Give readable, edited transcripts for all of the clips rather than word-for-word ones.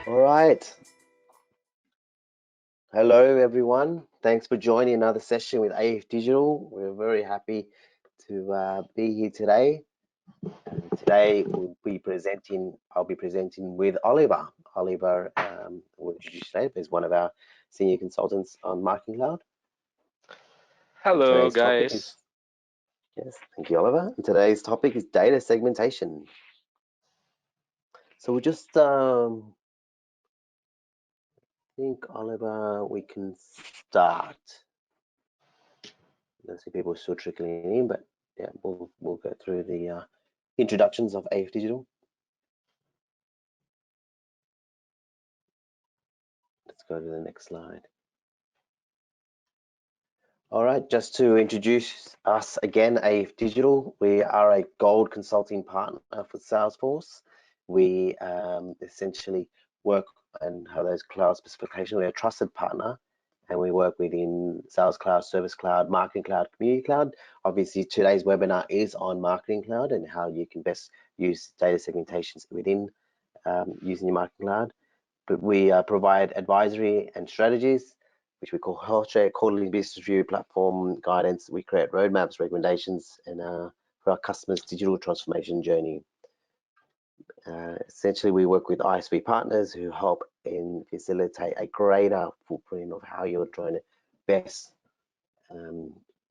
All right. Hello, everyone. Thanks for joining another session with AFDigital. We're very happy to be here today. And today I'll be presenting with Oliver. Oliver, will introduce today, is one of our senior consultants on Marketing Cloud. And Hello, today's topic is, guys. yes, thank you, Oliver. And today's topic is data segmentation. So we'll just think, Oliver, we can start. I see people still trickling in, but yeah, we'll go through the introductions of AFDigital. Let's go to the next slide. All right, just to introduce us again, AFDigital, we are a gold consulting partner for Salesforce. We essentially work and have those cloud specifications. We're a trusted partner, and we work within Sales Cloud, Service Cloud, Marketing Cloud, Community Cloud. Obviously, today's webinar is on Marketing Cloud and how you can best use data segmentations within using your Marketing Cloud. But we provide advisory and strategies, which we call health check, quarterly business review, platform guidance. We create roadmaps, recommendations, and for our customers' digital transformation journey. Essentially, we work with ISV partners who help in facilitate a greater footprint of how you're trying to best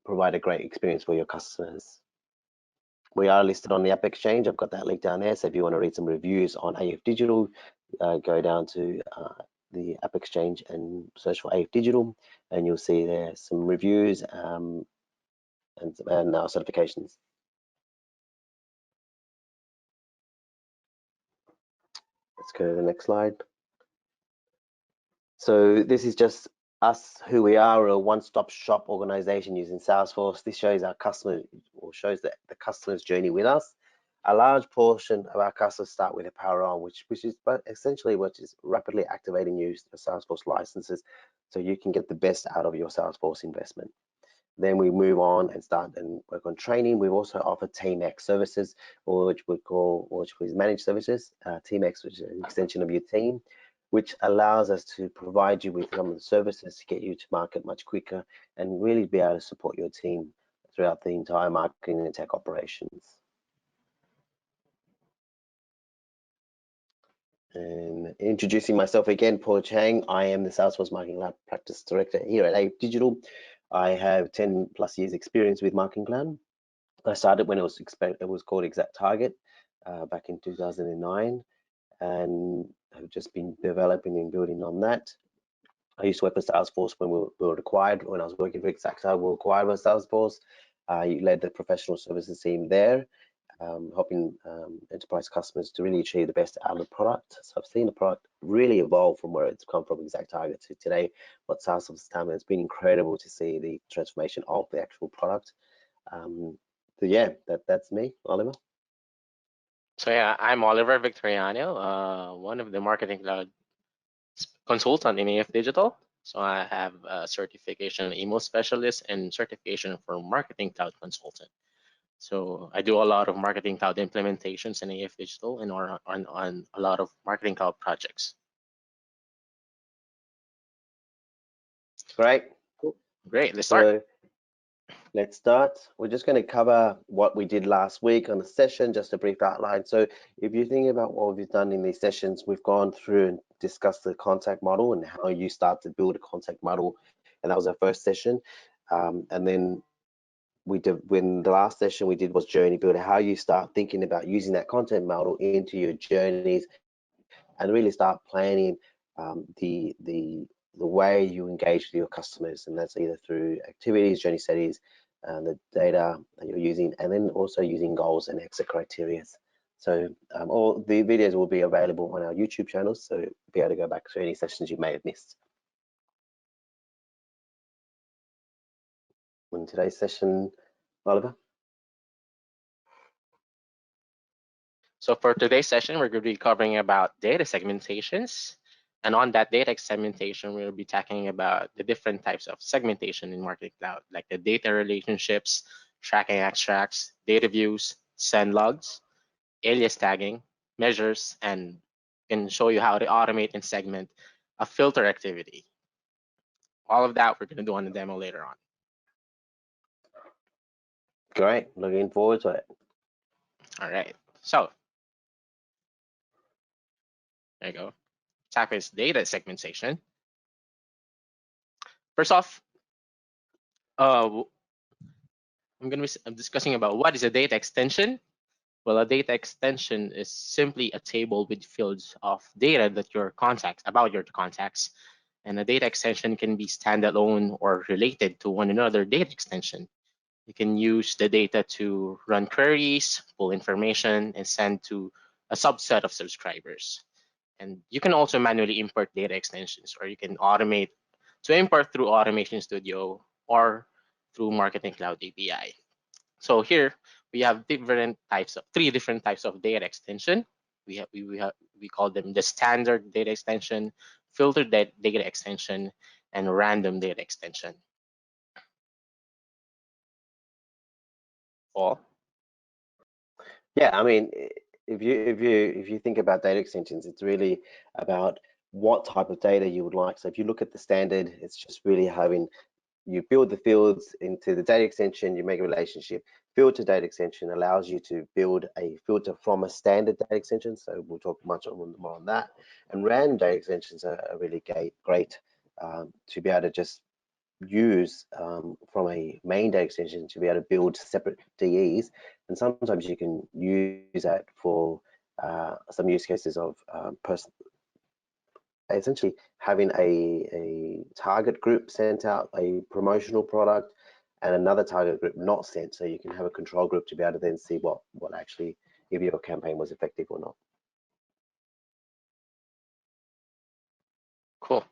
provide a great experience for your customers. We are listed on the App Exchange. I've got that link down there. So if you want to read some reviews on AFDigital, go down to the App Exchange and search for AFDigital, and you'll see there some reviews and our certifications. Let's go to the next slide. So this is just us, who we are, a one-stop shop organization using Salesforce. This shows our customer, or shows the customer's journey with us. A large portion of our customers start with a power on, which is essentially what is rapidly activating use of Salesforce licenses, so you can get the best out of your Salesforce investment. Then we move on and start and work on training. We also offer TeamX services, which is managed services. TeamX, which is an extension of your team, which allows us to provide you with some of the services to get you to market much quicker and really be able to support your team throughout the entire marketing and tech operations. And introducing myself again, Paul Chang. I am the Salesforce Marketing Cloud Practice Director here at AFDigital. I have 10+ years experience with Marketing Cloud. I started when it was called Exact Target back in 2009, and I've just been developing and building on that. I used to work for Salesforce when we were acquired. When I was working for Exact Target, we were acquired by Salesforce. I led the professional services team there, helping enterprise customers to really achieve the best out of the product. So I've seen the product really evolve from where it's come from, Exact Target, to today, what Salesforce has done. It's been incredible to see the transformation of the actual product. So yeah, that's me, Oliver. So yeah, I'm Oliver Victoriano, one of the Marketing Cloud consultant in AFDigital. So I have a certification email specialist and certification for Marketing Cloud consultant. So I do a lot of Marketing Cloud implementations in AFDigital and on a lot of Marketing Cloud projects. Great. Cool. Great, let's start. So let's start. We're just going to cover what we did last week on the session, just a brief outline. So if you think about what we've done in these sessions, we've gone through and discussed the contact model and how you start to build a contact model. And that was our first session. And then when the last session we did was journey builder, how you start thinking about using that content model into your journeys and really start planning the way you engage with your customers, and that's either through activities, journey studies, the data that you're using, and then also using goals and exit criteria. So all the videos will be available on our YouTube channels, so you'll be able to go back to any sessions you may have missed. In today's session, Oliver? So for today's session, we're going to be covering about data segmentations. And on that data segmentation, we'll be talking about the different types of segmentation in Marketing Cloud, like the data relationships, tracking extracts, data views, send logs, alias tagging, measures, and can show you how to automate and segment a filter activity. All of that we're going to do on the demo later on. Great, looking forward to it. All right, so there you go. Tap is data segmentation. First off, I'm discussing about what is a data extension. Well, a data extension is simply a table with fields of data that your contacts about your contacts, and a data extension can be standalone or related to one another data extension. You can use the data to run queries, pull information, and send to a subset of subscribers. And you can also manually import data extensions, or you can automate to import through Automation Studio or through Marketing Cloud API. So here we have three different types of data extension. We call them the standard data extension, filtered data extension, and random data extension. Paul? Yeah, I mean, if you think about data extensions, it's really about what type of data you would like. So if you look at the standard, it's just really having you build the fields into the data extension, you make a relationship. Filter data extension allows you to build a filter from a standard data extension. So we'll talk much more on that. And random data extensions are really great to be able to just use from a main data extension to be able to build separate DEs. And sometimes you can use that for some use cases of essentially having a target group sent out a promotional product and another target group not sent, so you can have a control group to be able to then see what actually, if your campaign was effective or not. Cool.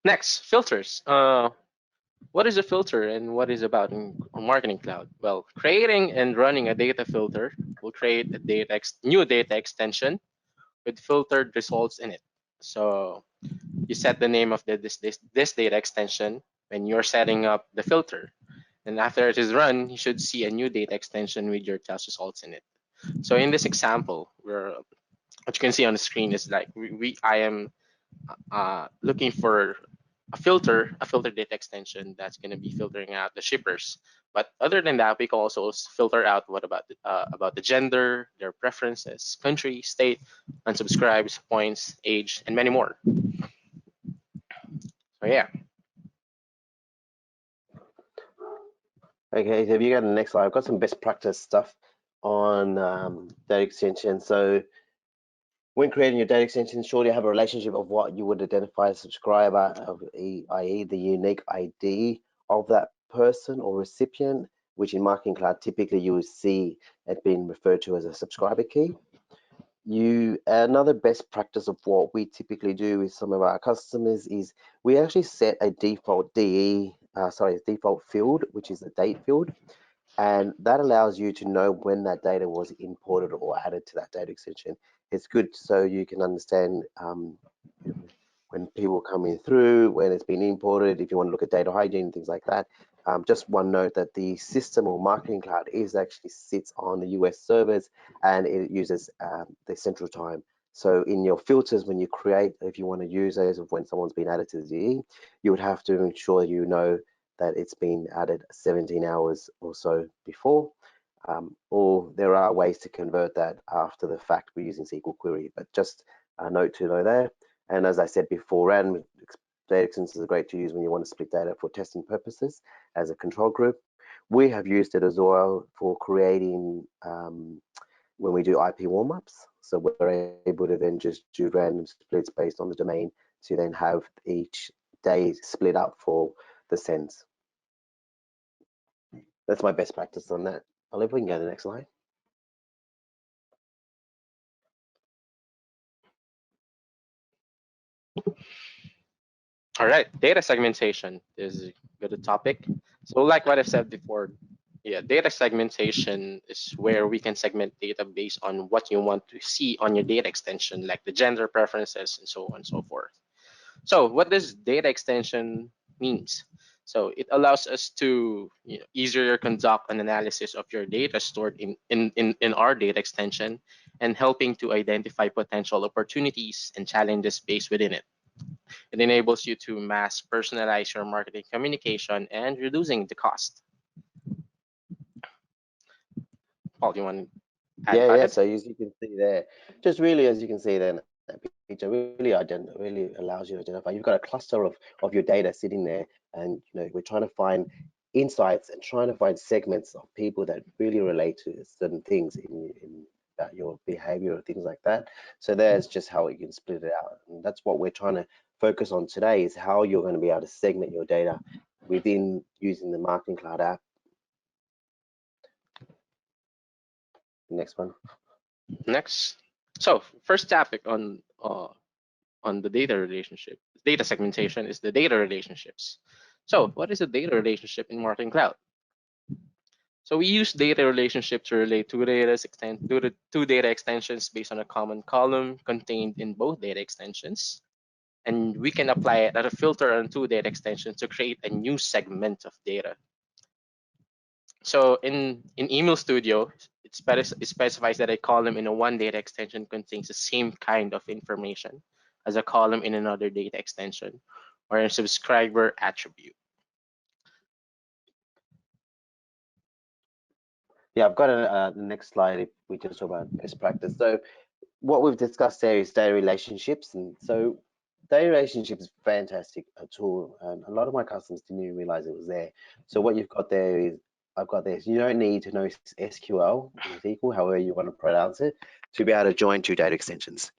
Next, filters. What is a filter and what is about in Marketing Cloud? Well, creating and running a data filter will create a new data extension with filtered results in it. So you set the name of this data extension when you're setting up the filter. And after it is run, you should see a new data extension with your test results in it. So in this example, what you can see on the screen is like I am looking for a filter data extension that's going to be filtering out the shippers. But other than that, we can also filter out what about the gender, their preferences, country, state, unsubscribes, points, age, and many more. So yeah. Okay, so if you go to the next slide, I've got some best practice stuff on data extension. So when creating your data extension, surely you have a relationship of what you would identify as a subscriber, i.e. the unique ID of that person or recipient, which in Marketing Cloud, typically you will see it being referred to as a subscriber key. Another best practice of what we typically do with some of our customers is we actually set a default default field, which is the date field. And that allows you to know when that data was imported or added to that data extension. It's good so you can understand when people are coming through, when it's been imported, if you want to look at data hygiene, things like that. Just one note that the system or Marketing Cloud actually sits on the US servers and it uses the central time. So in your filters, when you create, if you want to use those of when someone's been added to the DE, you would have to ensure you know that it's been added 17 hours or so before, or there are ways to convert that after the fact. We're using SQL query, but just a note to know there. And as I said before, random data extensions are great to use when you want to split data for testing purposes as a control group. We have used it as well for creating when we do IP warmups. So we're able to then just do random splits based on the domain to then have each day split up for the sends. That's my best practice on that. Oliver, we can go to the next slide. All right, data segmentation is a good topic. So like what I said before, yeah, data segmentation is where we can segment data based on what you want to see on your data extension, like the gender preferences and so on and so forth. So what does data extension means? So it allows us to easier conduct an analysis of your data stored in our data extension and helping to identify potential opportunities and challenges based within it. It enables you to mass personalize your marketing communication and reducing the cost. Paul, do you want to add Yeah. on it? So as you can see there, just really as you can see there in that picture, really allows you to identify. You've got a cluster of your data sitting there, and we're trying to find insights and trying to find segments of people that really relate to certain things in about your behavior or things like that. So there's just how you can split it out, and that's what we're trying to focus on today, is how you're going to be able to segment your data within using the Marketing Cloud app. Next one. Next. So first topic on the data segmentation is the data relationships. So what is a data relationship in Marketing Cloud? So we use data relationship to relate two data extensions based on a common column contained in both data extensions. And we can apply it as a filter on two data extensions to create a new segment of data. So in Email Studio, it specifies that a column in a one data extension contains the same kind of information as a column in another data extension or a subscriber attribute. Yeah, I've got the next slide if we just talk about best practice. So what we've discussed there is data relationships, and so data relationships is a fantastic tool, and a lot of my customers didn't even realize it was there. So what you've got there is, I've got this, you don't need to know SQL or SQL, however you want to pronounce it, to be able to join two data extensions.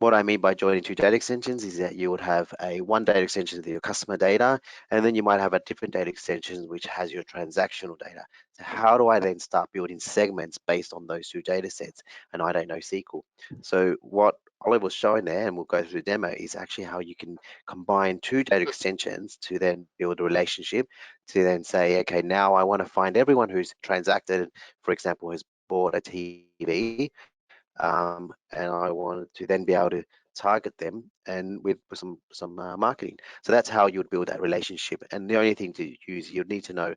What I mean by joining two data extensions is that you would have one data extension with your customer data, and then you might have a different data extension which has your transactional data. So how do I then start building segments based on those two data sets? And I don't know SQL. So what Oliver was showing there, and we'll go through the demo, is actually how you can combine two data extensions to then build a relationship, to then say, okay, now I want to find everyone who's transacted, for example, has bought a TV, and I wanted to then be able to target them and with some marketing. So that's how you would build that relationship. And the only thing to use, you'd need to know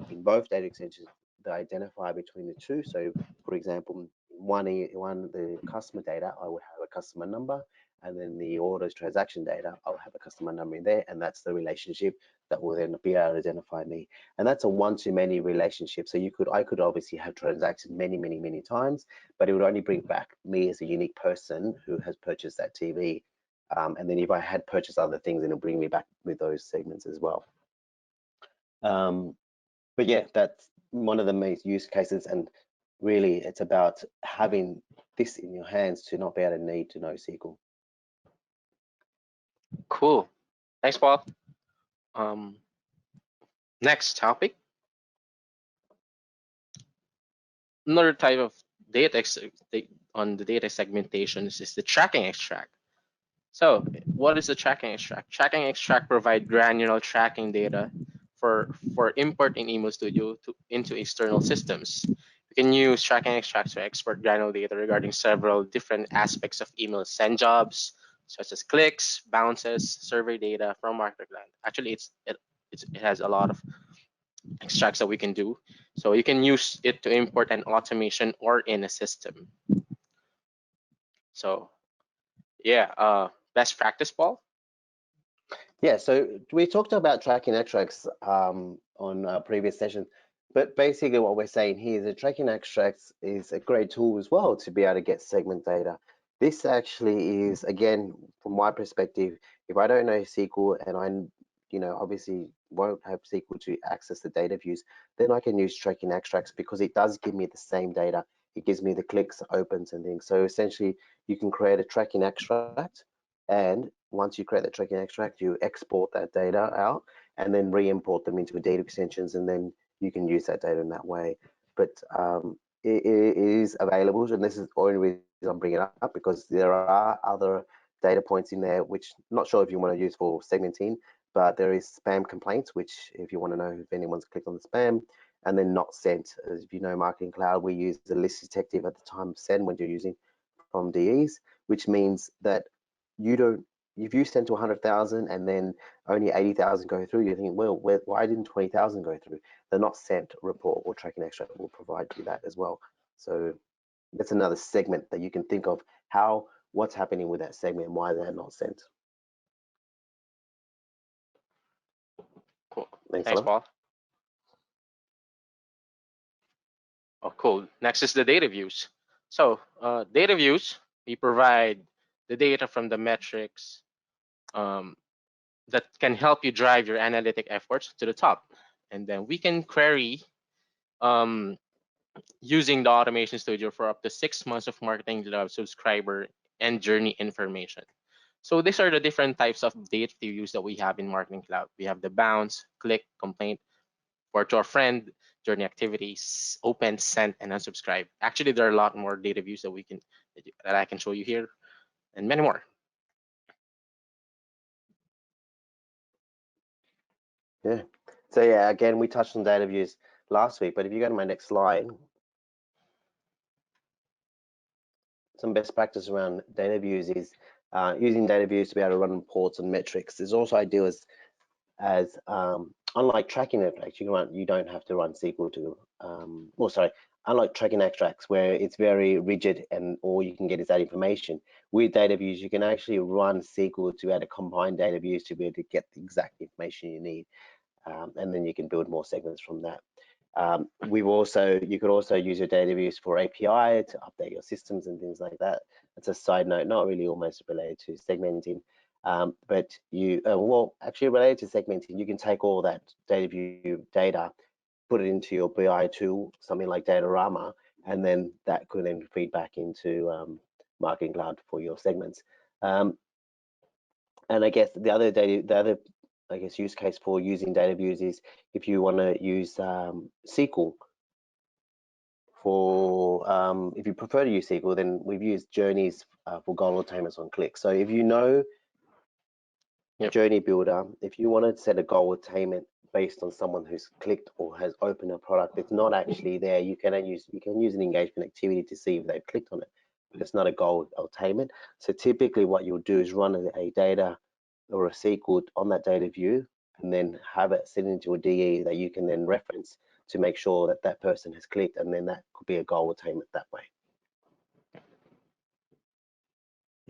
in both data extensions the identifier between the two. So for example, one the customer data, I would have a customer number, and then the orders transaction data, I'll have a customer number in there, and that's the relationship that will then be able to identify me. And that's a one-to-many relationship. So I could obviously have transacted many times, but it would only bring back me as a unique person who has purchased that TV. And then if I had purchased other things, it'll bring me back with those segments as well. But yeah, that's one of the main use cases, and really it's about having this in your hands to not be able to need to know SQL. Cool. Thanks, Paul. Next topic. Another type of on the data segmentation is the tracking extract. So what is the tracking extract? Tracking extract provide granular tracking data for import in Email Studio into external systems. You can use tracking extracts to export granular data regarding several different aspects of email send jobs, such as clicks, bounces, survey data from Masterclass. Actually, it has a lot of extracts that we can do. So you can use it to import an automation or in a system. So yeah, best practice, Paul. Yeah, so we talked about tracking extracts on a previous session, but basically what we're saying here is that tracking extracts is a great tool as well to be able to get segment data. This actually is, again, from my perspective, if I don't know SQL and obviously won't have SQL to access the data views, then I can use tracking extracts because it does give me the same data. It gives me the clicks, opens, and things. So essentially, you can create a tracking extract, and once you create the tracking extract, you export that data out and then re-import them into data extensions, and then you can use that data in that way. But it is available, and this is the only reason I'm bringing it up, because there are other data points in there, which I'm not sure if you want to use for segmenting, but there is spam complaints, which if you want to know if anyone's clicked on the spam, and then not sent. As if you know, Marketing Cloud, we use the list detective at the time of send when you're using from DEs, which means that you don't, if you send to 100,000 and then only 80,000 go through, you're thinking, well, why didn't 20,000 go through? The not sent report or tracking extract will provide you that as well. So that's another segment that you can think of what's happening with that segment and why they're not sent. Cool. Thanks, Thanks, Oliver. Paul. Oh, cool. Next is the data views. So data views, we provide the data from the metrics that can help you drive your analytic efforts to the top. And then we can query using the Automation Studio for up to 6 months of Marketing Lab subscriber and journey information. So these are the different types of data views that we have in Marketing Cloud. We have the bounce, click, complaint, for to a friend, journey activities, open, send, and unsubscribe. Actually, there are a lot more data views that that I can show you here, and many more. Yeah. So yeah, again, we touched on data views last week, but if you go to my next slide, some best practice around data views is using data views to be able to run reports and metrics. There's also ideas as unlike tracking extracts, you don't have to run SQL to, unlike tracking extracts where it's very rigid and all you can get is that information. With data views, you can actually run SQL to be able to combine data views to be able to get the exact information you need, and then you can build more segments from that. You could also use your data views for API to update your systems and things like that. That's a side note, not really almost related to segmenting. But well, actually related to segmenting, you can take all that data view data, put it into your BI tool, something like Datarama, and then that could then feed back into Marketing Cloud for your segments. And I guess the other use case for using data views is if you want to use SQL for if you prefer to use SQL, then we've used journeys for goal attainments on click. So if you know Journey Builder, if you want to set a goal attainment based on someone who's clicked or has opened a product that's not actually there, you can use an engagement activity to see if they've clicked on it, but it's not a goal attainment. So typically what you'll do is run a data or a SQL on that data view and then have it sit into a DE that you can then reference to make sure that that person has clicked, and then that could be a goal attainment that way.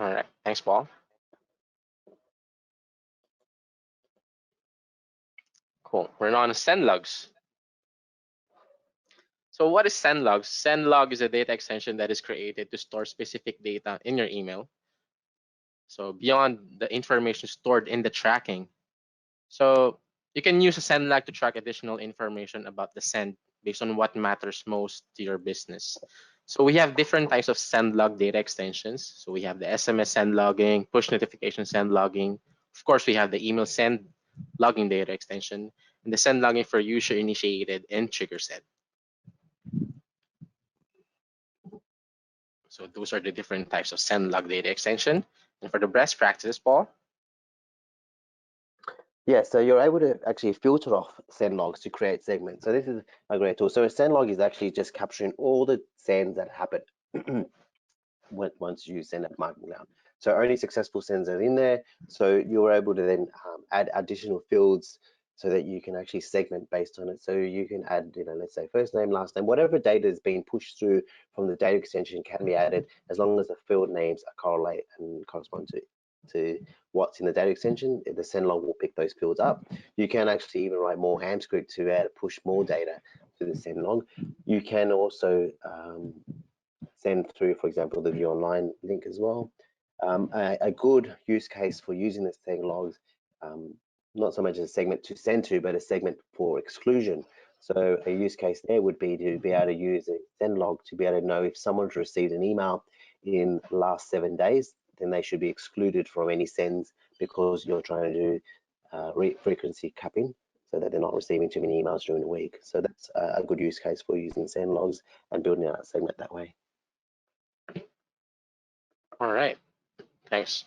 All right, thanks, Paul. Cool, we're on send logs. So what is send logs? Send log is a data extension that is created to store specific data in your email. So beyond the information stored in the tracking. So you can use a send log to track additional information about the send based on what matters most to your business. So we have different types of send log data extensions. So we have the SMS send logging, push notification send logging. Of course, we have the email send logging data extension, and the send logging for user initiated and trigger send. So those are the different types of send log data extension. And for the best practices, Paul? Yeah, so you're able to actually filter off send logs to create segments. So this is a great tool. So a send log is actually just capturing all the sends that happen once you send a Marketing Cloud. So only successful sends are in there. So you're able to then add additional fields so that you can actually segment based on it. So you can add, let's say first name, last name, whatever data is being pushed through from the data extension can be added as long as the field names are correlate and correspond to what's in the data extension. The send log will pick those fields up. You can actually even write more ham script to push more data to the send log. You can also send through, for example, the view online link as well. A good use case for using the send logs, not so much as a segment to send to, but a segment for exclusion. So a use case there would be to be able to use a send log to be able to know if someone's received an email in the last 7 days, then they should be excluded from any sends because you're trying to do frequency capping so that they're not receiving too many emails during the week. So that's a good use case for using send logs and building out a segment that way. All right, thanks.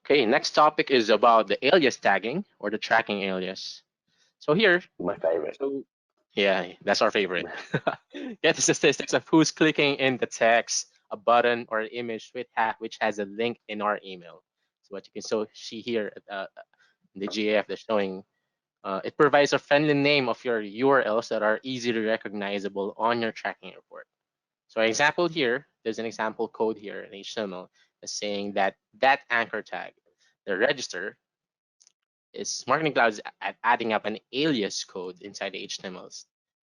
Okay, next topic is about the alias tagging or the tracking alias. So here, My favorite. So yeah, that's our favorite. Get the statistics of who's clicking in the text, a button, or an image which has a link in our email. So what you can see here at the GAF, they're showing It provides a friendly name of your URLs that are easily recognizable on your tracking report. So example here, there's an example code here in HTML that's saying that that anchor tag, the register, is Marketing Cloud is adding up an alias code inside the HTMLs.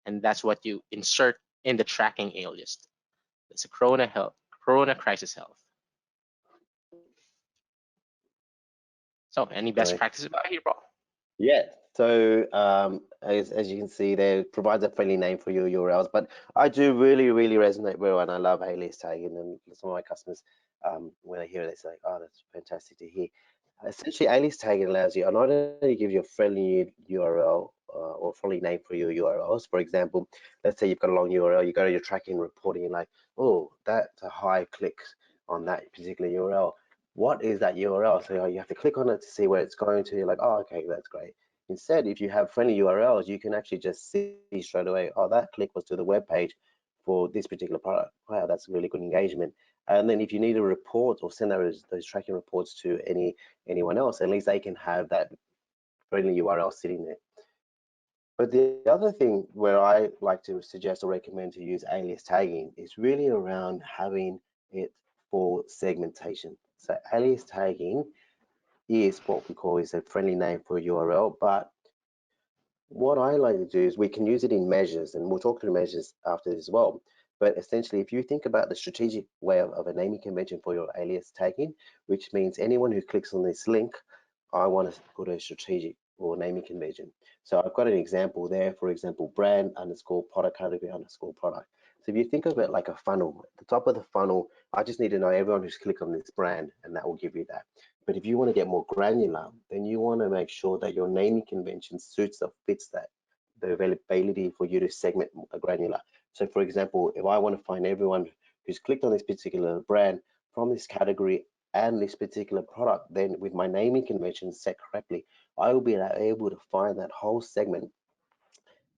And that's what you insert in the tracking alias. It's a Corona Crisis Health. So any best practices about here, Paul? Yeah, so as you can see there, it provides a friendly name for your URLs, but I do really resonate well, and I love alias tagging, and some of my customers, when I hear it, they say, oh, that's fantastic to hear. Essentially, alias tagging allows you, not only give you a friendly URL or friendly name for your URLs. For example, let's say you've got a long URL, you go to your tracking reporting, and like, oh, that's a high click on that particular URL. What is that URL? So you have to click on it to see where it's going to. You're like, oh, okay, that's great. Instead, if you have friendly URLs, you can actually just see straight away, oh, that click was to the web page for this particular product. Wow, that's really good engagement. And then if you need a report or send those tracking reports to anyone else, at least they can have that friendly URL sitting there. But the other thing where I like to suggest or recommend to use alias tagging is really around having it for segmentation. So alias tagging is what we call is a friendly name for a URL, but what I like to do is we can use it in measures, and we'll talk through measures after this as well. But essentially, if you think about the strategic way of a naming convention for your alias tagging, which means anyone who clicks on this link, I want to put a strategic or naming convention. So I've got an example there, for example, brand underscore product category underscore product. So if you think of it like a funnel, at the top of the funnel, I just need to know everyone who's clicked on this brand, and that will give you that. But if you want to get more granular, then you want to make sure that your naming convention suits or fits that, the availability for you to segment granular. So for example, if I want to find everyone who's clicked on this particular brand from this category and this particular product, then with my naming convention set correctly, I will be able to find that whole segment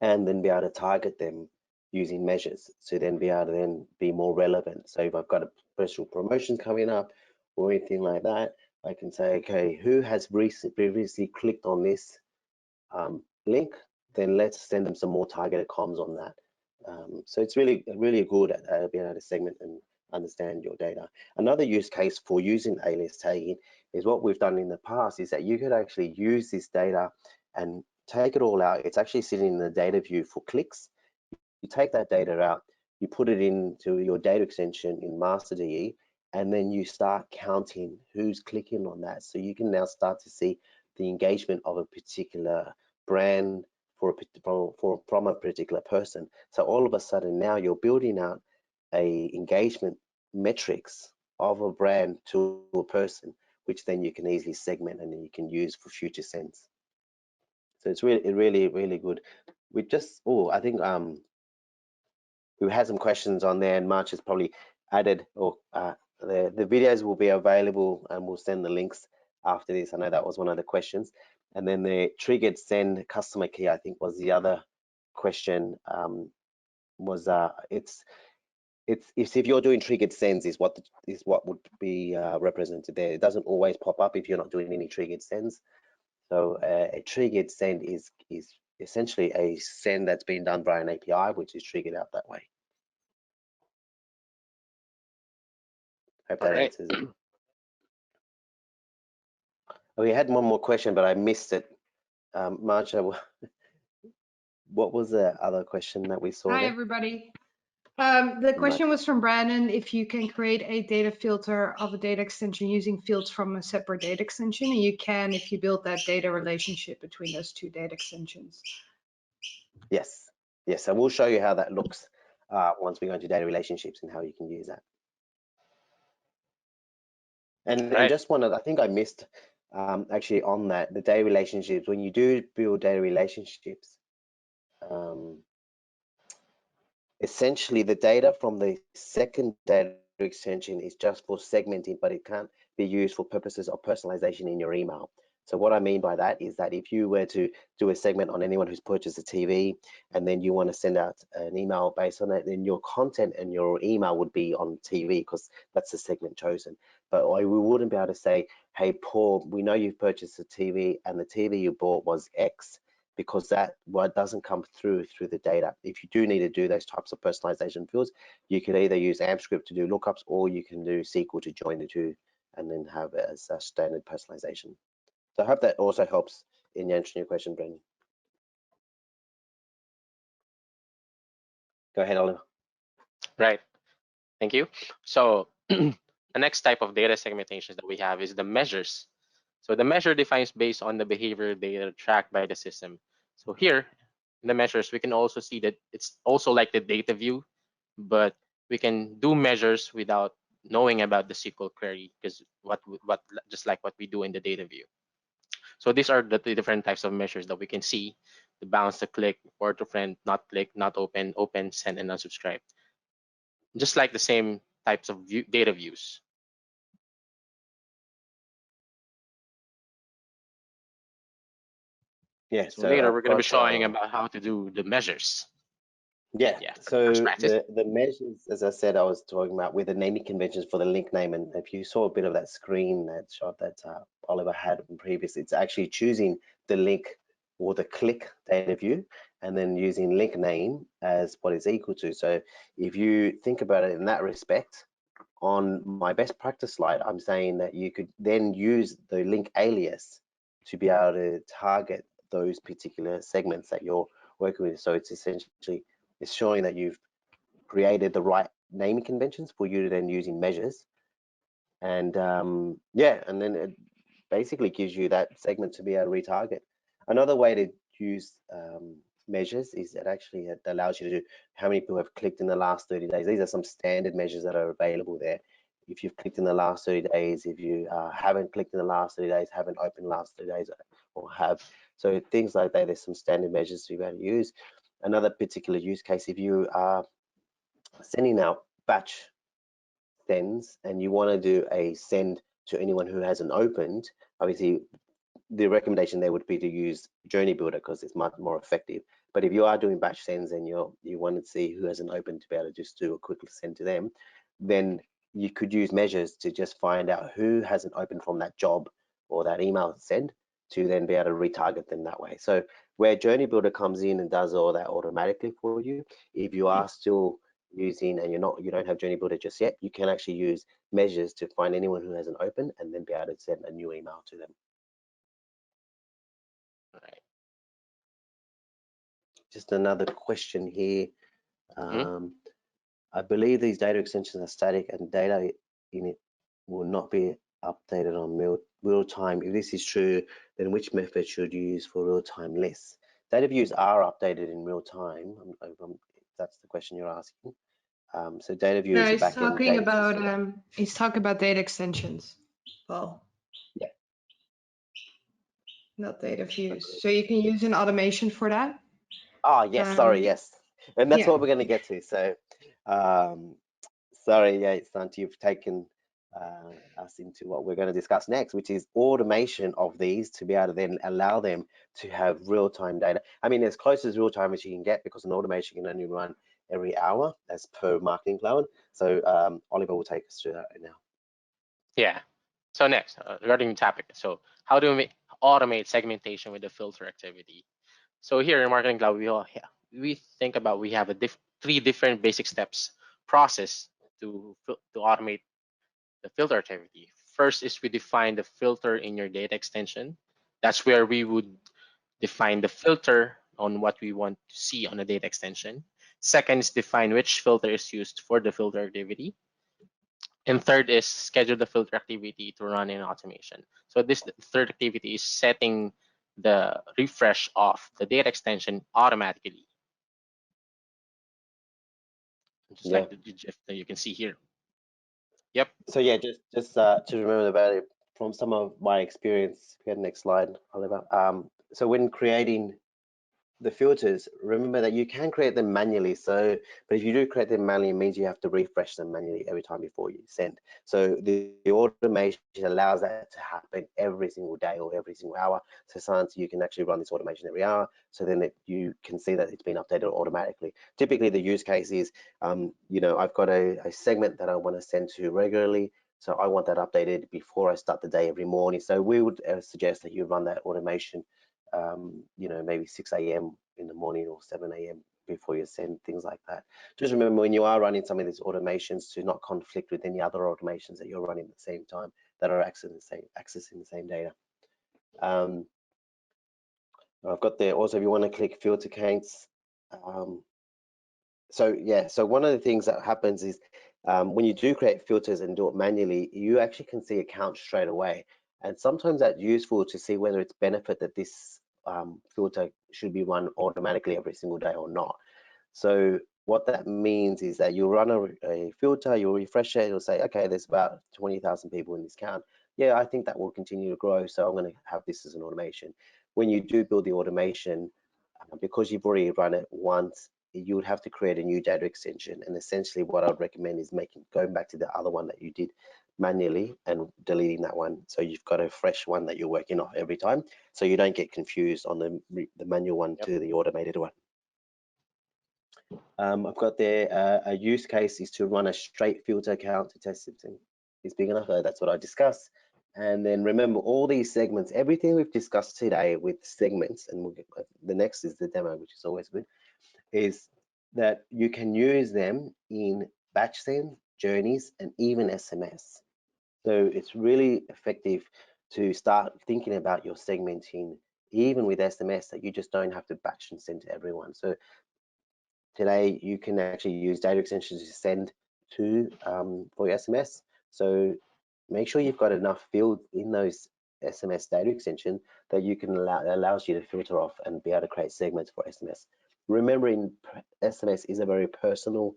and then be able to target them using measures to then be able to then be more relevant. So if I've got a special promotion coming up or anything like that, I can say, okay, who has previously clicked on this link? Then let's send them some more targeted comms on that. So it's really good at being able to segment and understand your data. Another use case for using alias tagging is what we've done in the past is that you could actually use this data and take it all out. It's actually sitting in the data view for clicks. You take that data out, you put it into your data extension in Master DE, and then you start counting who's clicking on that. So you can now start to see the engagement of a particular brand from a particular person. So all of a sudden now you're building out a engagement metrics of a brand to a person, which then you can easily segment and then you can use for future sends. So it's really good. We just I think we had some questions on there, and March has probably added or the videos will be available, and we'll send the links after this. I know that was one of the questions. And then the triggered send customer key, I think, was the other question. It's if you're doing triggered sends is what would be represented there. It doesn't always pop up if you're not doing any triggered sends. So a triggered send is essentially a send that's been done by an API, which is triggered out that way. Hope that answers it. We had one more question, but I missed it. Marcia, what was the other question that we saw? Hi, there? everybody. The question was from Brandon, if you can create a data filter of a data extension using fields from a separate data extension, and you can if you build that data relationship between those two data extensions. Yes, and we'll show you how that looks once we go into data relationships and how you can use that. And just one, I think I missed actually on that, the data relationships. When you do build data relationships, essentially the data from the second data extension is just for segmenting, but it can't be used for purposes of personalization in your email. So what I mean by that is that if you were to do a segment on anyone who's purchased a TV, and then you want to send out an email based on it, then your content and your email would be on TV because that's the segment chosen. But we wouldn't be able to say, hey, Paul, we know you've purchased a TV and the TV you bought was X. because that what doesn't come through the data. If you do need to do those types of personalization fields, you can either use AMP script to do lookups, or you can do SQL to join the two and then have it as a standard personalization. So I hope that also helps in answering your question, Brendan. Go ahead, Oliver. Right. Thank you. So the next type of data segmentation that we have is the measures. So the measure defines based on the behavior data tracked by the system. So here, in the measures, we can also see that it's also like the data view, but we can do measures without knowing about the SQL query, because what just like what we do in the data view. So these are the different types of measures that we can see: the bounce, the click, report to friend, not click, not open, open, send, and unsubscribe. Just like the same types of data views. Yeah. So later we're going to be I've got, showing about how to do the measures. Yeah, so first practice. the measures, as I said, I was talking about with the naming conventions for the link name, and if you saw a bit of that screen, that shot that Oliver had previously, it's actually choosing the link or the click data view, and then using link name as what it's equal to. So if you think about it in that respect, on my best practice slide, I'm saying that you could then use the link alias to be able to target those particular segments that you're working with. So it's essentially, it's showing that you've created the right naming conventions for you to then using measures. And yeah, and then it basically gives you that segment to be able to retarget. Another way to use measures is it actually allows you to do how many people have clicked in the last 30 days. These are some standard measures that are available there. If you've clicked in the last 30 days, if you haven't clicked in the last 30 days, haven't opened the last 30 days, or have. So things like that, there's some standard measures to be able to use. Another particular use case, if you are sending out batch sends and you want to do a send to anyone who hasn't opened, obviously the recommendation there would be to use Journey Builder because it's much more effective. But if you are doing batch sends and you want to see who hasn't opened to be able to just do a quick send to them, then you could use measures to just find out who hasn't opened from that job or that email send, to then be able to retarget them that way. So where Journey Builder comes in and does all that automatically for you, if you are still using and you don't have Journey Builder just yet, you can actually use measures to find anyone who hasn't opened and then be able to send a new email to them. Right. Just another question here. I believe these data extensions are static and data in it will not be updated on real time. If this is true, then which method should you use for real-time lists? Data views are updated in real time. That's the question you're asking. So data view is a backend data system. He's talking about data extensions. Well, yeah, not data views. So you can use an automation for that. Oh yes, sorry, yes, and that's what we're going to get to. So sorry, yeah, Santi, you've taken us into what we're going to discuss next, which is automation of these to be able to then allow them to have real-time data. I mean, as close as real-time as you can get, because an automation can only run every hour as per Marketing Cloud. So Oliver will take us through that right now. Yeah. So next, regarding the topic, so how do we automate segmentation with the filter activity? So here in Marketing Cloud, we think about, we have three different basic steps process to automate the filter activity. First is we define the filter in your data extension. That's where we would define the filter on what we want to see on the data extension. Second is define which filter is used for the filter activity. And third is schedule the filter activity to run in automation. So this third activity is setting the refresh of the data extension automatically. Just like the GIF that you can see here. Yep. So yeah, just to remember about it from some of my experience. Get next slide, Oliver. So when creating the filters, remember that you can create them manually. So, but if you do create them manually, it means you have to refresh them manually every time before you send. So the automation allows that to happen every single day or every single hour. So sometimes you can actually run this automation every hour. So then you can see that it's been updated automatically. Typically, the use case is, you know, I've got a segment that I want to send to regularly. So I want that updated before I start the day every morning. So we would suggest that you run that automation you know, maybe 6 a.m. in the morning or 7 a.m. before you send, things like that. Just remember when you are running some of these automations to not conflict with any other automations that you're running at the same time that are accessing the same data. I've got there also, if you want to click filter counts. So yeah, so one of the things that happens is when you do create filters and do it manually, you actually can see a count straight away. And sometimes that's useful to see whether it's benefit that this filter should be run automatically every single day or not. So what that means is that you'll run a filter, you'll refresh it, it'll say, okay, there's about 20,000 people in this count. Yeah, I think that will continue to grow, so I'm going to have this as an automation. When you do build the automation, because you've already run it once, you would have to create a new data extension. And essentially what I'd recommend is going back to the other one that you did manually and deleting that one. So you've got a fresh one that you're working off every time. So you don't get confused on the manual one to the automated one. I've got there a use case is to run a straight filter count to test if it's big enough. That's what I discussed. And then remember all these segments, everything we've discussed today with segments, and we'll get, the next is the demo, which is always good, is that you can use them in batch send, journeys, and even SMS. So it's really effective to start thinking about your segmenting, even with SMS, that you just don't have to batch and send to everyone. So today you can actually use data extensions to send to for your SMS. So make sure you've got enough fields in those SMS data extension that you can allows you to filter off and be able to create segments for SMS. Remembering SMS is a very personal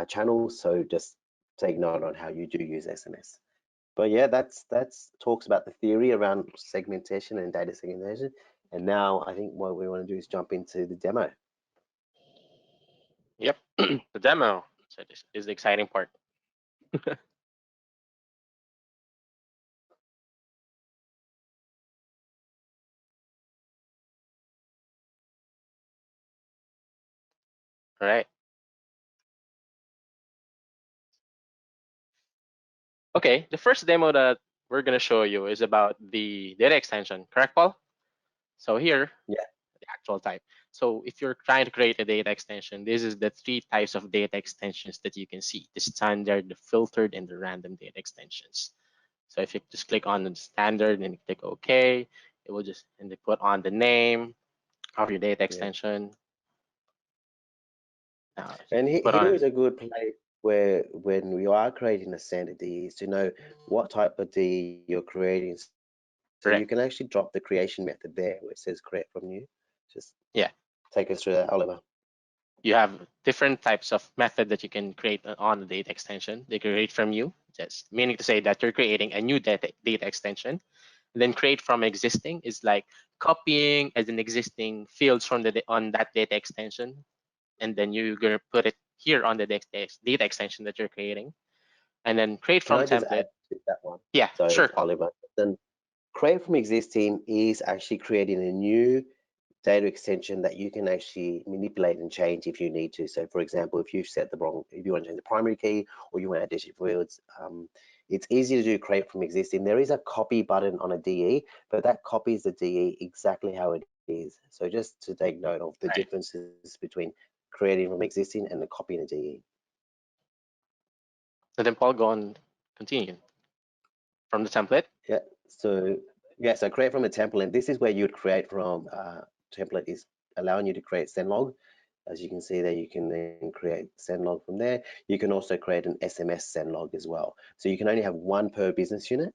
channel, so just take note on how you do use SMS. But yeah, that's talks about the theory around segmentation and data segmentation. And now I think what we want to do is jump into the demo. Yep, the demo is the exciting part. All right. Okay, the first demo that we're going to show you is about the data extension, correct, Paul? So here, yeah, the actual type. So if you're trying to create a data extension, this is the 3 types of data extensions that you can see: the standard, the filtered, and the random data extensions. So if you just click on the standard and click OK, it will just put on the name of your data extension. And here is a good place where when we are creating a standard DE is to know what type of DE you're creating. So you can actually drop the creation method there where it says create from new. Just take us through that, Oliver. You have different types of method that you can create on the data extension. They create from you, just meaning to say that you're creating a new data extension. And then create from existing is like copying as an existing fields from on that data extension, and then you're gonna put it here on the data extension that you're creating. And then create from template. Just add to that one? Yeah, so sure, Oliver. Then create from existing is actually creating a new data extension that you can actually manipulate and change if you need to. So for example, if you've set the wrong, if you want to change the primary key or you want to add additional fields, it's easy to do create from existing. There is a copy button on a DE, but that copies the DE exactly how it is. So just to take note of the differences between creating from existing and the copying a DE. And then Paul, go on, continue from the template. Yeah. So so create from a template. This is where you'd create from. Template is allowing you to create sendlog. As you can see there, you can then create sendlog from there. You can also create an SMS sendlog as well. So you can only have one per business unit.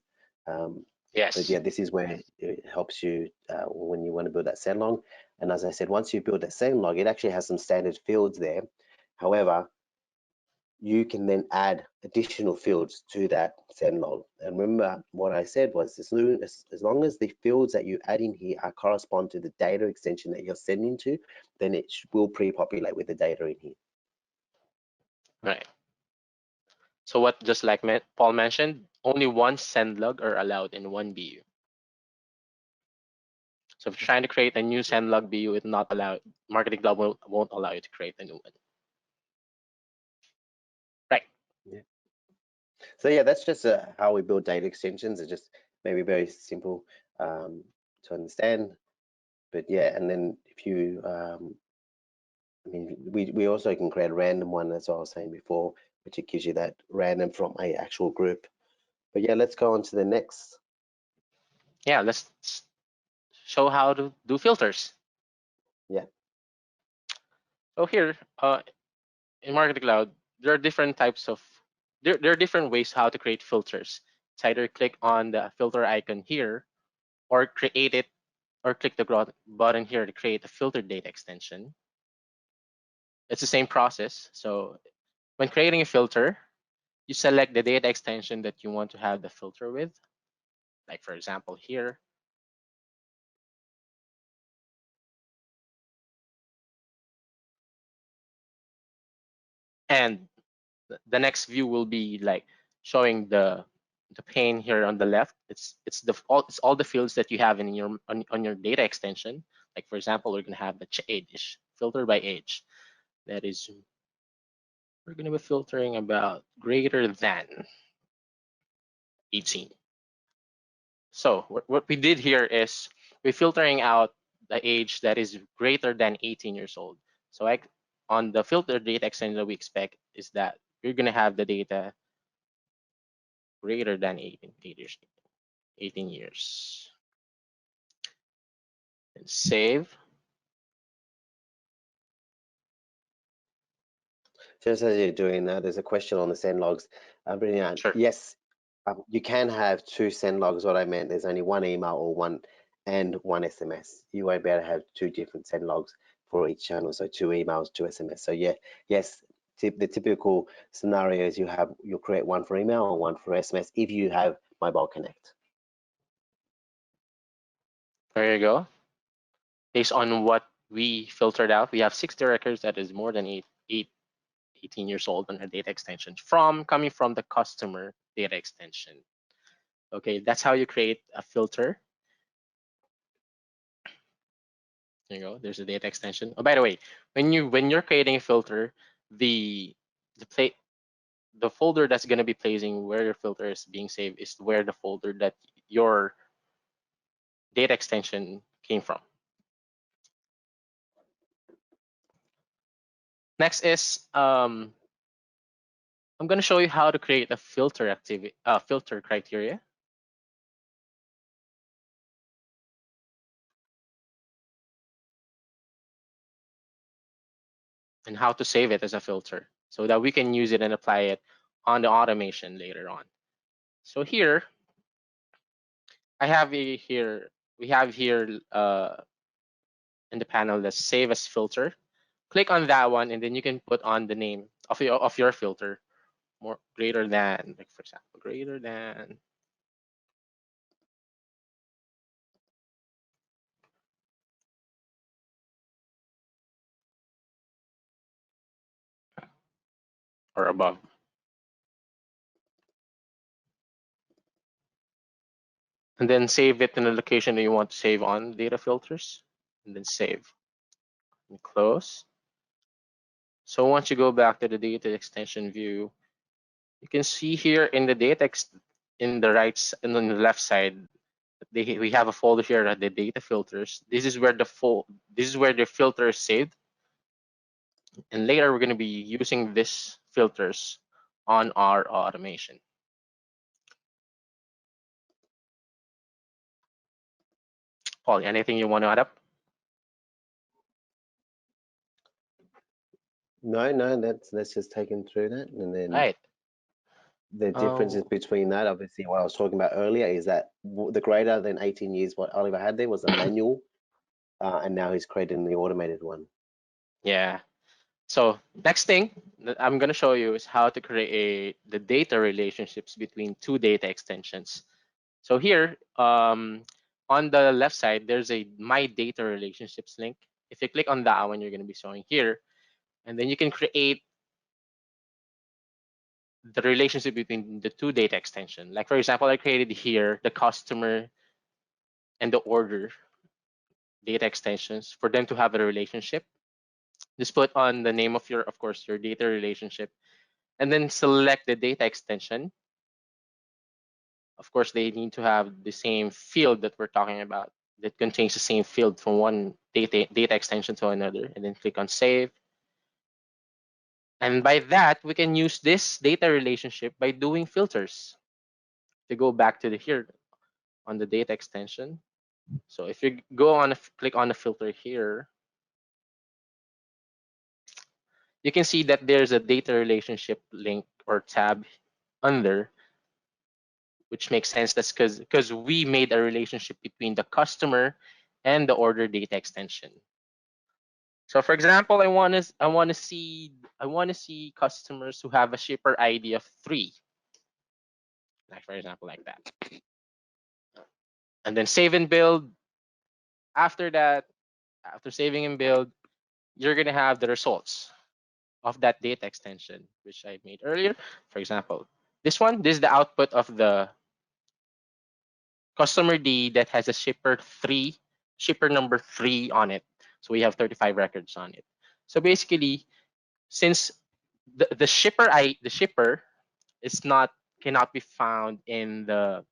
Yes. But yeah, this is where it helps you when you want to build that sendlog. And as I said, once you build that sendlog, it actually has some standard fields there. However, you can then add additional fields to that sendlog. And remember what I said was as long as the fields that you add in here are correspond to the data extension that you're sending to, then it will pre-populate with the data in here. Right. So what, just like Paul mentioned, only one sendlog are allowed in one BU. So if you're trying to create a new sendlog BU, it not allowed. Marketing Cloud won't allow you to create a new one. Right. Yeah. So yeah, that's just how we build data extensions. It's just maybe very simple. to understand. But yeah, and then if you, I mean, we also can create a random one, as I was saying before, which it gives you that random from a actual group. But yeah, let's go on to the next. Yeah, let's show how to do filters. Yeah. So here, in Marketing Cloud, there are different types of, there are different ways how to create filters. It's either click on the filter icon here, or create it, or click the button here to create a filter data extension. It's the same process. So when creating a filter, you select the data extension that you want to have the filter with. Like for example here. And the next view will be like showing the pane here on the left. It's all the fields that you have in your on your data extension. Like for example, we're gonna have the age, filter by age. That is, we're gonna be filtering about greater than 18. So what we did here is we're filtering out the age that is greater than 18 years old. So like on the filter data extension that we expect is that you're gonna have the data greater than 18 years. And save. Just as you're doing that, there's a question on the send logs. Brilliant. Sure. Yes, you can have two send logs. What I meant, there's only one email or one SMS. You won't be able to have two different send logs for each channel. So two emails, two SMS. So yeah, yes, the typical scenario is you'll create one for email and one for SMS if you have Mobile Connect. There you go. Based on what we filtered out, we have 60 records that is more than 18 years old on our data extension coming from the customer data extension. Okay, that's how you create a filter. There you go. There's a data extension. Oh, by the way, when you're creating a filter, the folder that's going to be placing where your filter is being saved is where the folder that your data extension came from. Next is I'm going to show you how to create a filter filter criteria. And how to save it as a filter so that we can use it and apply it on the automation later on. So here, we have here in the panel the save as filter. Click on that one, and then you can put on the name of your filter, more greater than, like for example, greater than. Or above. And then save it in the location that you want to save on data filters, and then save and close. So once you go back to the data extension view, you can see here in the data in the and on the left side, we have a folder here at the data filters. This is where the filter is saved, and later we're going to be using this filters on our automation. Paul, anything you want to add up? No, that's just taken through that, and then Right. the differences between that, obviously, what I was talking about earlier is that the greater than 18 years, what Oliver had there was a manual, and now he's creating the automated one. Yeah. So next thing that I'm going to show you is how to create the data relationships between two data extensions. So here, on the left side, there's a My Data Relationships link. If you click on that one, you're going to be showing here, and then you can create the relationship between the two data extension. Like for example, I created here the customer and the order data extensions for them to have a relationship. Just put on the name of of course, your data relationship, and then select the data extension. Of course, they need to have the same field that we're talking about, that contains the same field from one data extension to another, and then click on save. And by that, we can use this data relationship by doing filters. To go back to the here on the data extension. So if you go on, click on the filter here, you can see that there's a data relationship link or tab under, which makes sense. That's because we made a relationship between the customer and the order data extension. So for example, I want to see customers who have a shipper ID of 3, like for example like that, and then save and build. After that, after saving and build, you're gonna have the results of that data extension which I made earlier. For example, this is the output of the customer D that has a shipper number 3 on it. So we have 35 records on it. So basically, since the shipper is not cannot be found in the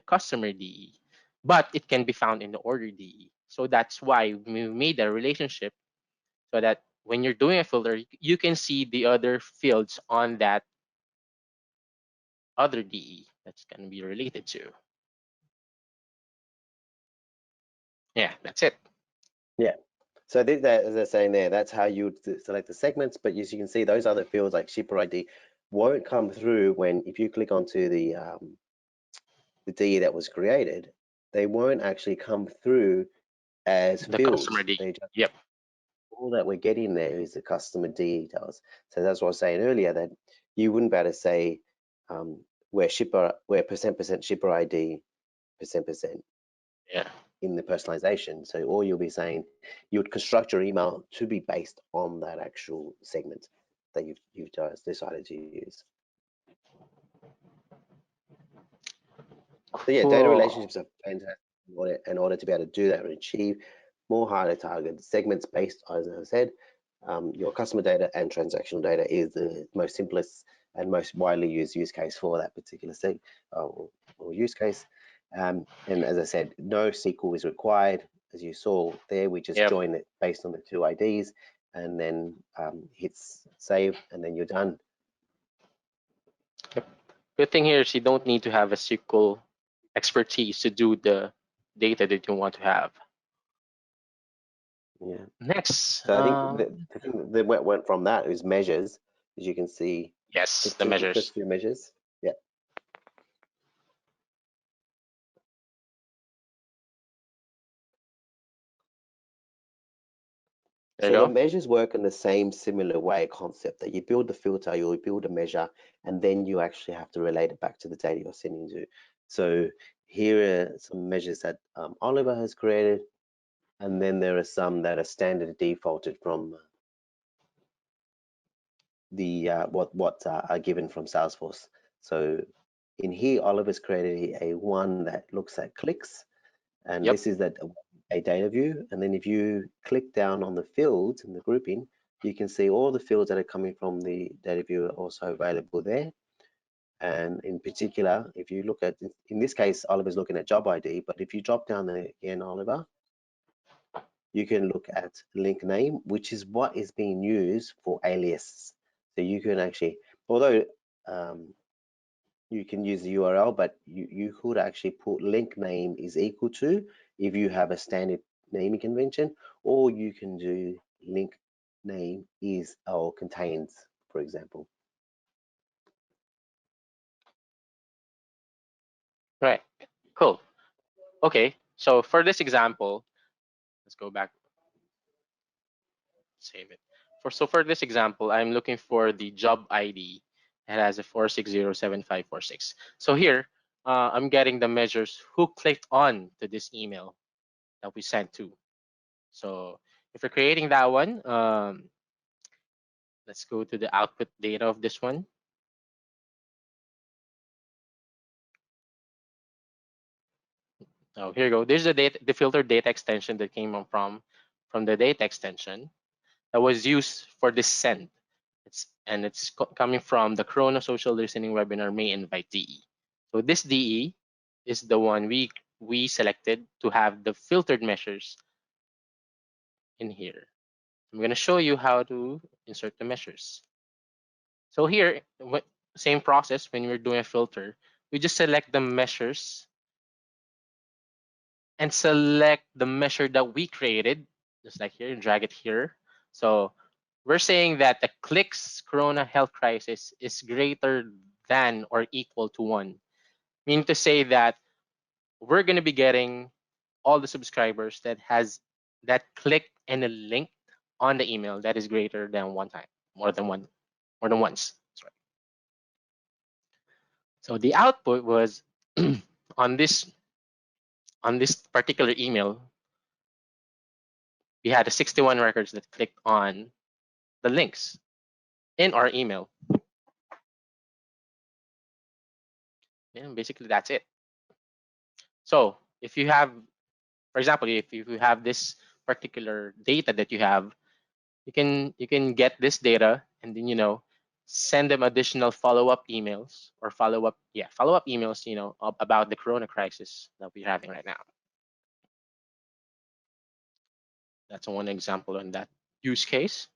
customer DE, but it can be found in the order DE. So that's why we made a relationship so that when you're doing a filter, you can see the other fields on that other DE that's going to be related to. Yeah, that's it. Yeah. So that, as they're saying there, that's how you would select the segments. But as you can see, those other fields like shipper ID won't come through if you click onto the DE that was created. They won't actually come through as The fields. customer DE. They just, Yep. all that we're getting there is the customer details. So that's what I was saying earlier, that you wouldn't be able to say where percent shipper ID percent Yeah. in the personalization. So all you'll be saying, you would construct your email to be based on that actual segment that you've decided to use. So yeah, data relationships are fantastic in order to be able to do that and achieve more highly targeted segments based, as I said, your customer data and transactional data is the most simplest and most widely used use case for that particular or use case. And as I said, no SQL is required. As you saw there, we just join it based on the 2 IDs and then hits save, and then you're done. Yep. Good thing here is you don't need to have a SQL expertise to do the data that you want to have. Yeah. Next. So I think the thing that went from that is measures, as you can see. Yes, the measures. First few measures. Yeah. There you So go. the measures work in the same similar way concept that you build the filter, you build a measure, and then you actually have to relate it back to the data you're sending to. So here are some measures that Oliver has created, and then there are some that are standard defaulted from the what are given from Salesforce. So in here, Oliver's created a one that looks at clicks, and this is a data view. And then if you click down on the fields in the grouping, you can see all the fields that are coming from the data view are also available there. And in particular, if you look at, in this case, Oliver's looking at job ID, but if you drop down there again, Oliver, you can look at link name, which is what is being used for alias. So you can actually, although you can use the URL, but you could actually put link name is equal to if you have a standard naming convention, or you can do link name is or contains, for example. Right. Cool. Okay. So for this example, let's go back. Save it. For this example, I'm looking for the job ID that has a 4607546. So here, I'm getting the measures who clicked on to this email that we sent to. So if you're creating that one, let's go to the output data of this one. Oh, here you go. There's the filter data extension that came from the data extension that was used for this send. It's coming from the Chrono Social Listening Webinar May Invite DE. So this DE is the one we we selected to have the filtered measures in here. I'm going to show you how to insert the measures. So here, same process when we're doing a filter, we just select the measures and select the measure that we created, just like here, drag it here. So we're saying that the clicks corona health crisis is greater than or equal to 1. Meaning to say that we're going to be getting all the subscribers that clicked and a link on the email that is greater than 1 time, more than once. Sorry. So the output was on this particular email, we had 61 records that clicked on the links in our email. And basically that's it. So if you have, for example, if you have this particular data that you have, you can get this data and then send them additional follow-up emails or follow-up emails about the corona crisis that we're having right now. That's one example on that use case.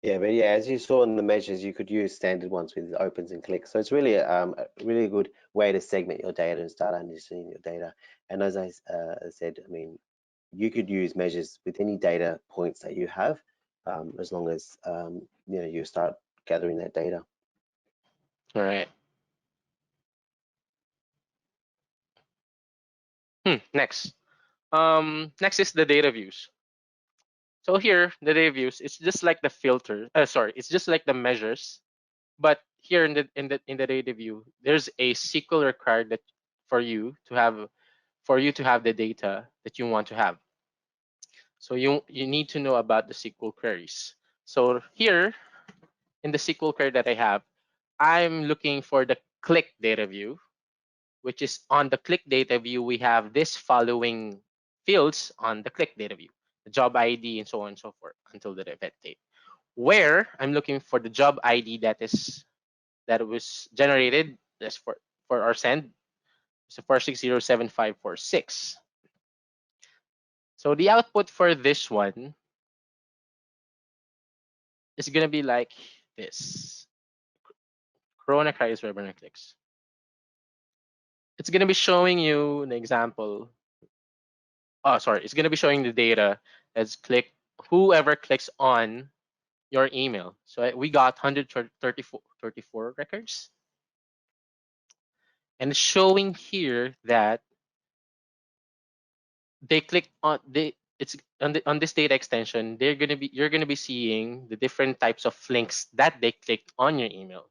Yeah, but yeah, as you saw in the measures, you could use standard ones with opens and clicks. So it's really a really good way to segment your data and start understanding your data. And as I said, I mean, you could use measures with any data points that you have, as long as you start gathering that data. All right. Next. Next is the data views. So here, the data views, it's just like the filter. It's just like the measures, but here in the data view, there's a SQL required that for you to have the data that you want to have. So you need to know about the SQL queries. So here in the SQL query that I have, I'm looking for the click data view, which is on the click data view, we have this following fields on the click data view, the job ID and so on and so forth until the event date. Where I'm looking for the job ID that was generated, that's for our send, so 4607546. So the output for this one is gonna be like this. Corona crisis webinar clicks. It's gonna be showing you an example. Oh, sorry, it's gonna be showing the data as whoever clicks on your email. So we got 134 records. And it's showing here that they click on it's on this data extension, you're gonna be seeing the different types of links that they clicked on your email.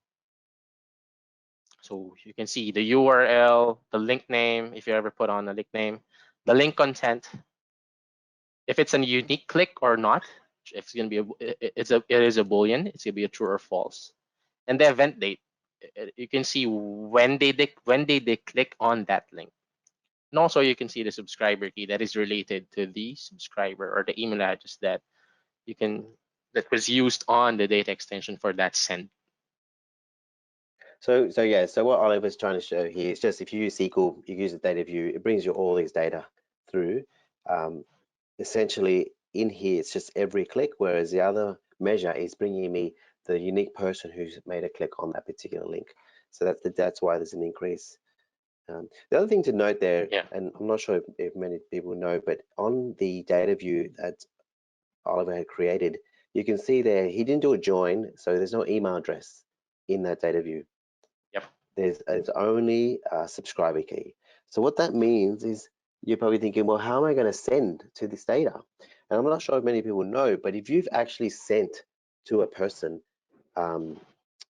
So you can see the URL, the link name, if you ever put on a link name, the link content, if it's a unique click or not, if it's gonna be it is a Boolean, it's gonna be a true or false, and the event date. You can see when they click on that link, and also you can see the subscriber key that is related to the subscriber or the email address that was used on the data extension for that send. So yeah, so what Oliver's trying to show here is just if you use SQL, you use the data view, it brings you all these data through. Essentially in here, it's just every click, whereas the other measure is bringing me the unique person who's made a click on that particular link. So that's why there's an increase. The other thing to note there, and I'm not sure if many people know, but on the data view that Oliver had created, you can see there he didn't do a join, so there's no email address in that data view. Yep. It's only a subscriber key. So what that means is you're probably thinking, well, how am I going to send to this data? And I'm not sure if many people know, but if you've actually sent to a person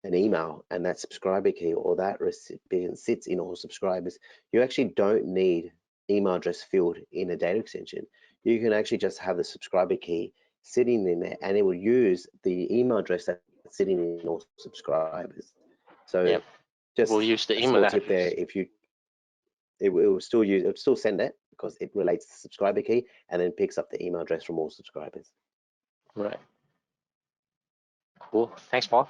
an email and that subscriber key or that recipient sits in all subscribers, you actually don't need email address field in a data extension. You can actually just have the subscriber key sitting in there and it will use the email address that's sitting in all subscribers. So just we'll use the a email small address. tip there, it will still send it because it relates to the subscriber key and then picks up the email address from all subscribers. Right. Cool. Thanks, Paul.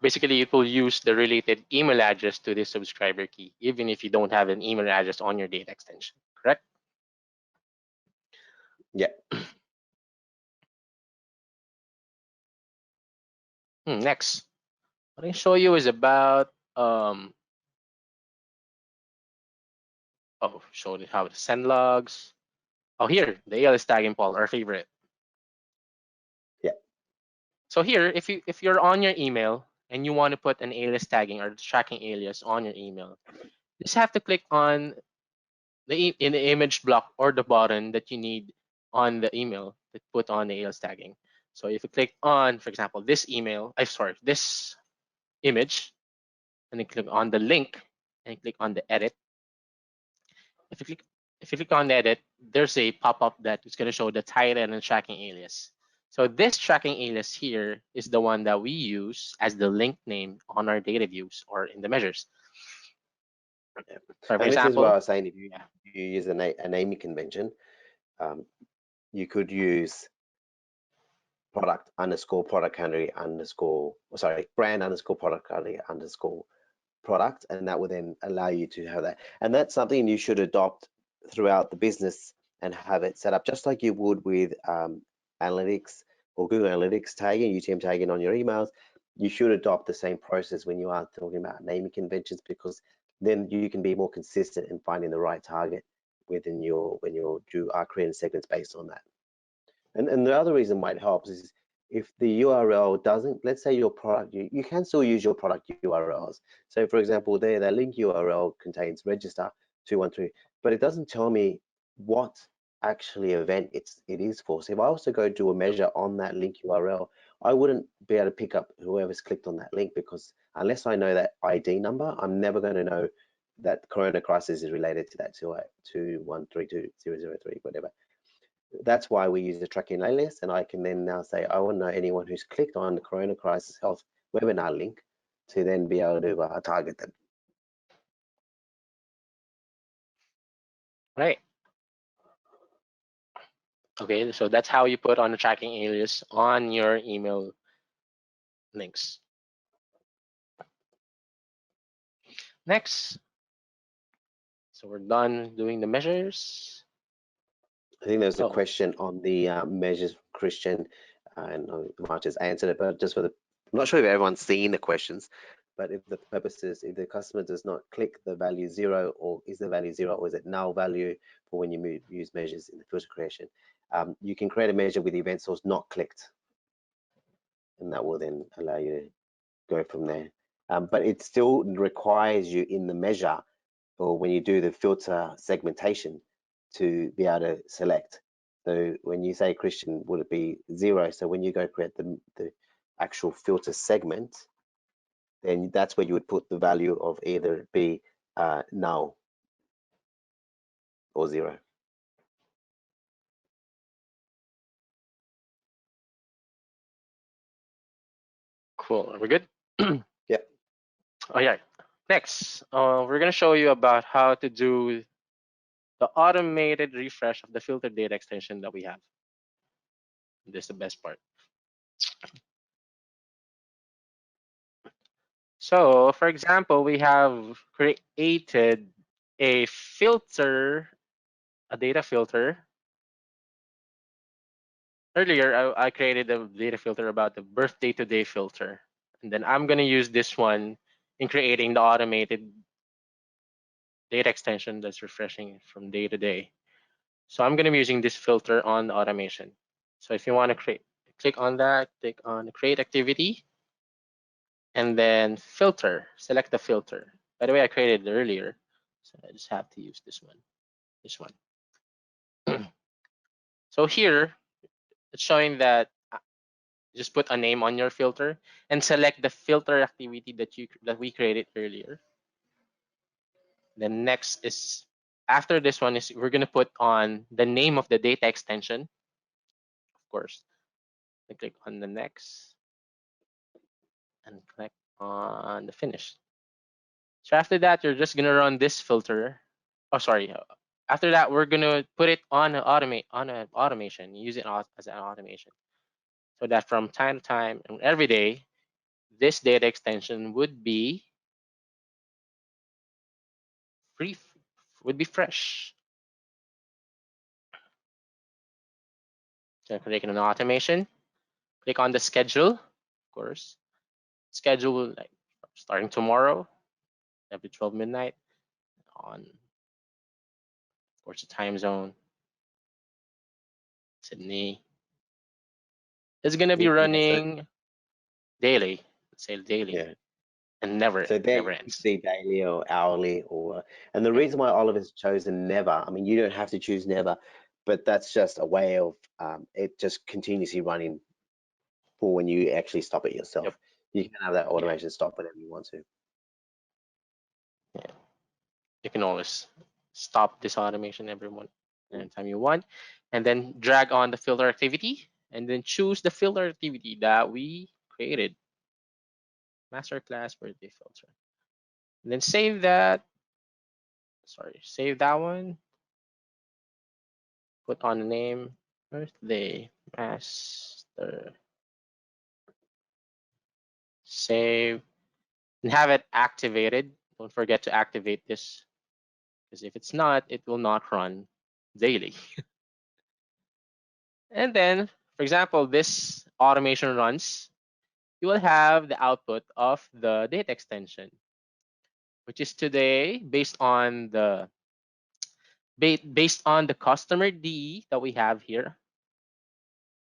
Basically, it will use the related email address to the subscriber key, even if you don't have an email address on your data extension, correct? Yeah. Next, what I show you is about show you how to send logs. Oh, here, the Alias Tagging, Paul, our favorite. Yeah. So here, if you're on your email and you want to put an alias tagging or tracking alias on your email, you just have to click on in the image block or the button that you need on the email to put on the alias tagging. So if you click on, for example, this this image, and then click on the link and click on the edit. If you click on edit, there's a pop-up that is going to show the title and tracking alias. So this tracking alias here is the one that we use as the link name on our data views or in the measures. For And example, this is what I was saying, if you use a naming convention, you could use product underscore product category underscore, sorry, brand underscore product category underscore product, and that will then allow you to have that. And that's something you should adopt throughout the business and have it set up just like you would with analytics or Google Analytics tagging, UTM tagging on your emails. You should adopt the same process when you are talking about naming conventions, because then you can be more consistent in finding the right target within your when you are creating segments based on that. And the other reason why it helps is if the URL doesn't, let's say your product, you can still use your product URLs. So for example, there, that link URL contains register 213, but it doesn't tell me what actually event it is for. So if I also go do a measure on that link URL, I wouldn't be able to pick up whoever's clicked on that link, because unless I know that ID number, I'm never going to know that Corona crisis is related to that 2132003, whatever. That's why we use the tracking alias, and I can then now say I want to know anyone who's clicked on the Corona Crisis Health webinar link to then be able to target them. right? Okay, so that's how you put on a tracking alias on your email links. Next, so we're done doing the measures. I think there's a question on the measures, Christian, and I might just answered it, but just for the, I'm not sure if everyone's seen the questions, but if the purpose is, if the customer does not click the value 0, or is the value 0, or is it null value for when you use measures in the filter creation, you can create a measure with the event source not clicked, and that will then allow you to go from there. But it still requires you in the measure, or when you do the filter segmentation, to be able to select. So when you say, Christian, would it be 0? So when you go create the actual filter segment, then that's where you would put the value of either be null or 0. Cool, are we good? Yep. Oh yeah, next, we're gonna show you about how to do the automated refresh of the filter data extension that we have. This is the best part. So for example, we have created a filter, a data filter. Earlier, I created a data filter about the birthday today filter. And then I'm gonna use this one in creating the automated data extension that's refreshing from day to day. So I'm gonna be using this filter on the automation. So if you wanna click on that, click on create activity, and then filter, select the filter. By the way, I created it earlier, so I just have to use this one. So here, it's showing that just put a name on your filter and select the filter activity that we created earlier. The next is, after this one is, we're gonna put on the name of the data extension, of course. I click on the next and click on the finish. So after that, you're just gonna run this filter. Oh, sorry. After that, we're gonna put it on an automation. Use it as an automation, so that from time to time and every day, this data extension would be free, would be fresh. So click on automation, click on the schedule, of course. Schedule like starting tomorrow, every 12 midnight on, of course, the time zone, Sydney. It's gonna be running daily, let's say daily, Yeah. and never So there never you can ends. see daily or hourly, or and the reason why Oliver's chosen never, I mean, you don't have to choose never, but that's just a way of it just continuously running for when you actually stop it yourself. Yep. You can have that automation stop whenever you want to. Yeah. You can always stop this automation anytime you want, and then drag on the filter activity, and then choose the filter activity that we created, Masterclass birthday filter. And then save that. Sorry, save that one. Put on the name birthday master. Save and have it activated. Don't forget to activate this, because if it's not, it will not run daily. And then, for example, this automation runs, you will have the output of the data extension, which is today based on the customer D that we have here.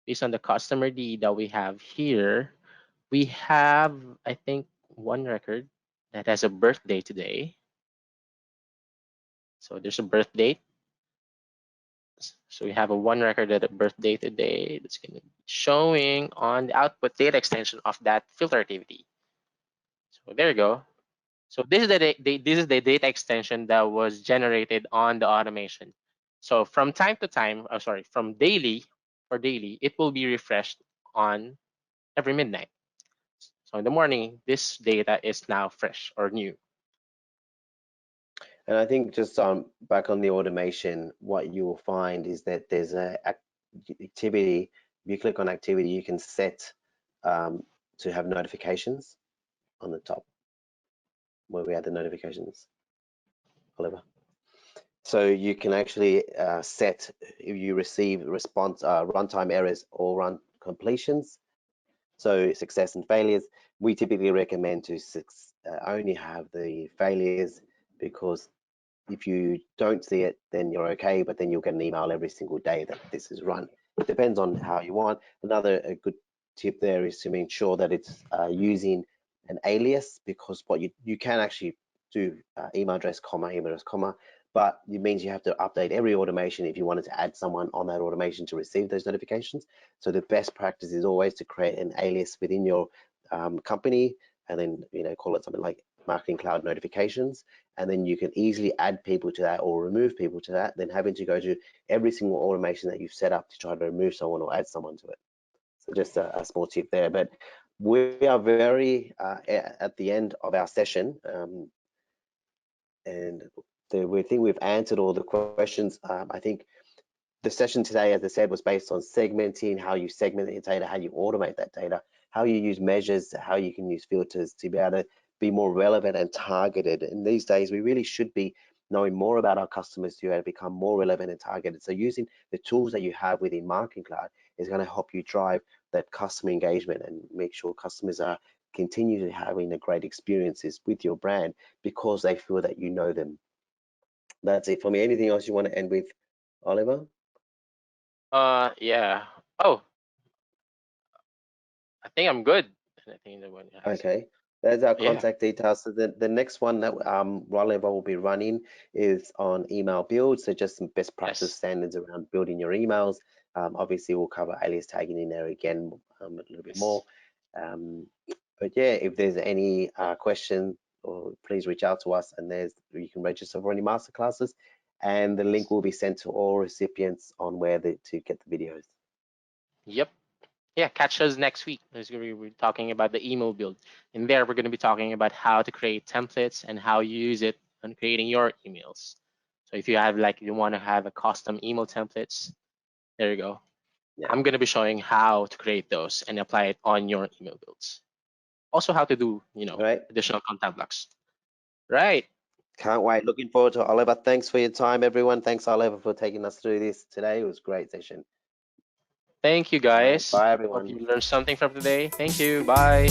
Based on the customer D that we have here, we have, I think, one record that has a birthday today. So there's a birth date. So we have a one record at a birthday today that's going to be showing on the output data extension of that filter activity. So there you go. So this is the data extension that was generated on the automation. So from time to time, from daily, it will be refreshed on every midnight. So in the morning, this data is now fresh or new. And I think just back on the automation, what you will find is that there's a activity. If you click on activity, you can set to have notifications on the top where we have the notifications, Oliver. So you can actually set if you receive response runtime errors or run completions. So success and failures. We typically recommend to only have the failures, because if you don't see it, then you're okay, but then you'll get an email every single day that this is run. It depends on how you want. Another good tip there is to make sure that it's using an alias, because what you can actually do email address, comma, but it means you have to update every automation if you wanted to add someone on that automation to receive those notifications. So the best practice is always to create an alias within your company, and then call it something like Marketing Cloud Notifications, and then you can easily add people to that or remove people to that, then having to go to every single automation that you've set up to try to remove someone or add someone to it. So just a small tip there. But we are very at the end of our session, and we think we've answered all the questions. I think the session today, as I said, was based on segmenting, how you segment your data, how you automate that data, how you use measures, how you can use filters to be able to be more relevant and targeted. And these days, we really should be knowing more about our customers to be able to become more relevant and targeted. So using the tools that you have within Marketing Cloud is going to help you drive that customer engagement and make sure customers are continually having a great experiences with your brand because they feel that you know them. That's it for me. Anything else you want to end with, Oliver? Yeah. Oh, I think I'm good. I think the one Okay, there's our Yeah. contact details. So the next one that Oliver will be running is on email build. So just some best practice standards around building your emails. Obviously, we'll cover alias tagging in there again a little bit more. But yeah, if there's any question, or please reach out to us, and you can register for any masterclasses, and the link will be sent to all recipients on where to get the videos. Yep. Yeah, catch us next week. We're talking about the email build. In there, we're going to be talking about how to create templates and how you use it on creating your emails. So if you have you want to have a custom email templates, there you go. Yeah. I'm going to be showing how to create those and apply it on your email builds. also how to do, Right. additional content blocks. Right. Can't wait. Looking forward to it, Oliver. Thanks for your time, everyone. Thanks, Oliver, for taking us through this today. It was a great session. Thank you, All right, guys. bye, Hope everyone. you learned something from today. Thank you. Bye.